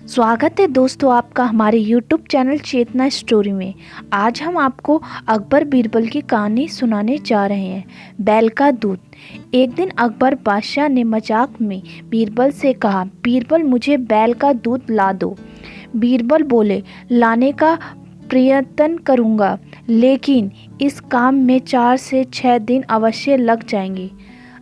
स्वागत है दोस्तों आपका हमारे YouTube चैनल चेतना स्टोरी में। आज हम आपको अकबर बीरबल की कहानी सुनाने जा रहे हैं। बैल का दूध। एक दिन अकबर बादशाह ने मजाक में बीरबल से कहा, बीरबल मुझे बैल का दूध ला दो। बीरबल बोले, लाने का प्रयत्न करूँगा, लेकिन इस काम में 4 से 6 दिन अवश्य लग जाएंगे।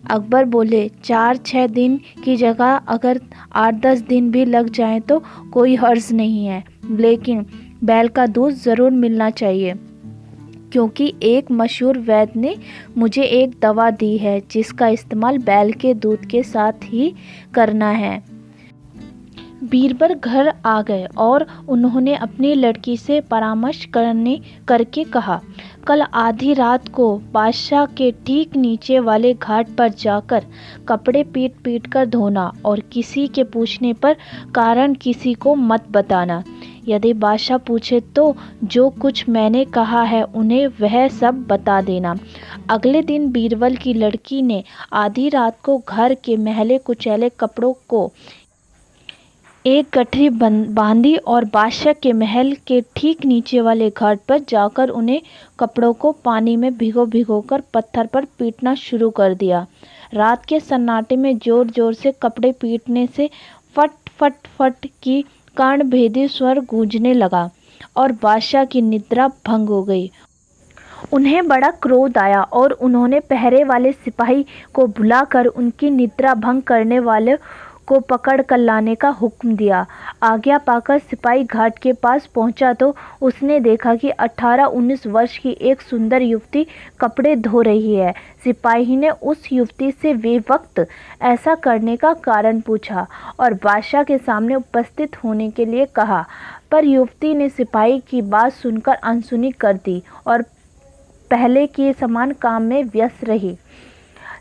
अकबर बोले, 4-6 दिन की जगह अगर 8-10 दिन भी लग जाएं तो कोई हर्ज नहीं है, लेकिन बैल का दूध ज़रूर मिलना चाहिए, क्योंकि एक मशहूर वैद्य ने मुझे एक दवा दी है जिसका इस्तेमाल बैल के दूध के साथ ही करना है। बीरबल घर आ गए और उन्होंने अपनी लड़की से परामर्श करके कहा, कल आधी रात को बादशाह के ठीक नीचे वाले घाट पर जाकर कपड़े पीट पीट कर धोना और किसी के पूछने पर कारण किसी को मत बताना। यदि बादशाह पूछे तो जो कुछ मैंने कहा है उन्हें वह सब बता देना। अगले दिन बीरबल की लड़की ने आधी रात को घर के मैले कुचैले कपड़ों को एक गठरी बांधी और बादशाह के महल के ठीक नीचे वाले घाट पर जाकर उन्हें कपड़ों को पानी में भिगो कर पत्थर पर पीटना शुरू कर दिया। रात के सन्नाटे में जोर जोर से कपड़े पीटने से फट फट फट की कर्णभेदी स्वर गूंजने लगा और बादशाह की निद्रा भंग हो गई। उन्हें बड़ा क्रोध आया और उन्होंने पहरे वाले सिपाही को बुलाकर उनकी निद्रा भंग करने वाले को पकड़ कर लाने का हुक्म दिया। आज्ञा पाकर सिपाही घाट के पास पहुंचा तो उसने देखा कि 18-19 वर्ष की एक सुंदर युवती कपड़े धो रही है। सिपाही ने उस युवती से बेवक्त ऐसा करने का कारण पूछा और बादशाह के सामने उपस्थित होने के लिए कहा, पर युवती ने सिपाही की बात सुनकर अनसुनी कर दी और पहले के समान काम में व्यस्त रही।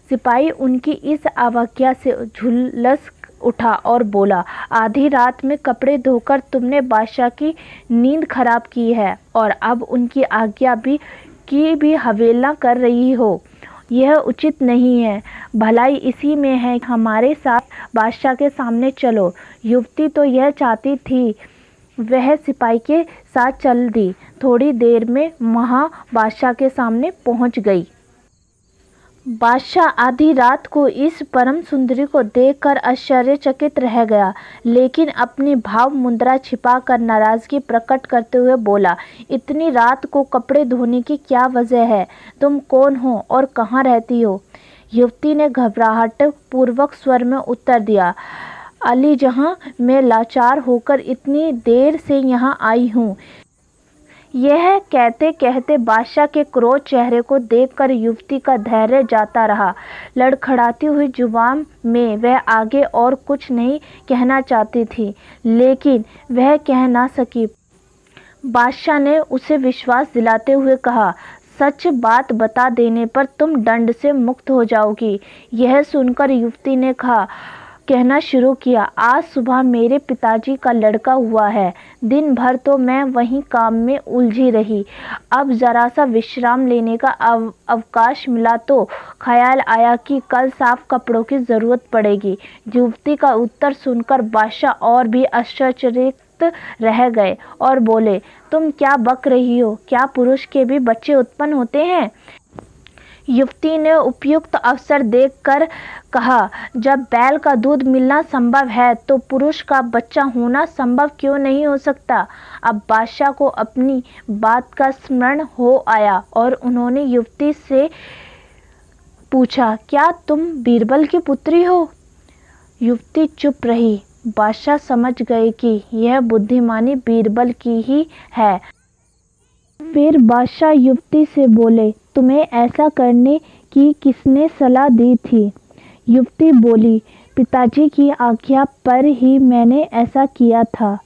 सिपाही उनकी इस अवज्ञा से झुलस उठा और बोला, आधी रात में कपड़े धोकर तुमने बादशाह की नींद खराब की है और अब उनकी आज्ञा की भी अवहेलना कर रही हो। यह उचित नहीं है। भलाई इसी में है, हमारे साथ बादशाह के सामने चलो। युवती तो यह चाहती थी, वह सिपाही के साथ चल दी। थोड़ी देर में बादशाह के सामने पहुंच गई। बादशाह आधी रात को इस परम सुंदरी को देखकर आश्चर्यचकित रह गया, लेकिन अपनी भाव मुद्रा छिपाकर नाराजगी प्रकट करते हुए बोला, इतनी रात को कपड़े धोने की क्या वजह है? तुम कौन हो और कहाँ रहती हो? युवती ने घबराहट पूर्वक स्वर में उत्तर दिया, अली जहां, मैं लाचार होकर इतनी देर से यहाँ आई हूँ। यह कहते कहते बादशाह के क्रोध चेहरे को देखकर युवती का धैर्य जाता रहा। लड़खड़ाती हुई जुबान में वह आगे और कुछ नहीं कहना चाहती थी, लेकिन वह कह ना सकी। बादशाह ने उसे विश्वास दिलाते हुए कहा, सच बात बता देने पर तुम दंड से मुक्त हो जाओगी। यह सुनकर युवती ने कहना शुरू किया, आज सुबह मेरे पिताजी का लड़का हुआ है। दिन भर तो मैं वहीं काम में उलझी रही। अब जरा सा विश्राम लेने का अवकाश मिला तो ख्याल आया कि कल साफ कपड़ों की ज़रूरत पड़ेगी। युवती का उत्तर सुनकर बादशाह और भी आश्चर्यचकित रह गए और बोले, तुम क्या बक रही हो? क्या पुरुष के भी बच्चे उत्पन्न होते हैं? युवती ने उपयुक्त अवसर देखकर कहा, जब बैल का दूध मिलना संभव है तो पुरुष का बच्चा होना संभव क्यों नहीं हो सकता? अब बादशाह को अपनी बात का स्मरण हो आया और उन्होंने युवती से पूछा, क्या तुम बीरबल की पुत्री हो? युवती चुप रही। बादशाह समझ गए कि यह बुद्धिमानी बीरबल की ही है। फिर बादशाह युवती से बोले, तुम्हें ऐसा करने की किसने सलाह दी थी? युवती बोली, पिताजी की आज्ञा पर ही मैंने ऐसा किया था।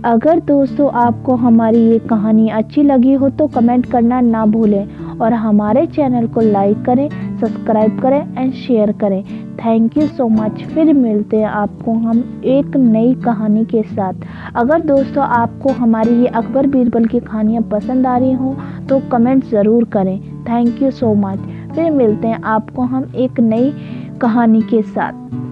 अगर दोस्तों आपको हमारी ये कहानी अच्छी लगी हो तो कमेंट करना ना भूलें और हमारे चैनल को लाइक करें, सब्सक्राइब करें एंड शेयर करें। Thank you so much. फिर मिलते हैं आपको हम एक नई कहानी के साथ। अगर दोस्तों आपको हमारी ये अकबर बीरबल की कहानियाँ पसंद आ रही हों तो कमेंट ज़रूर करें। Thank you so much. फिर मिलते हैं आपको हम एक नई कहानी के साथ।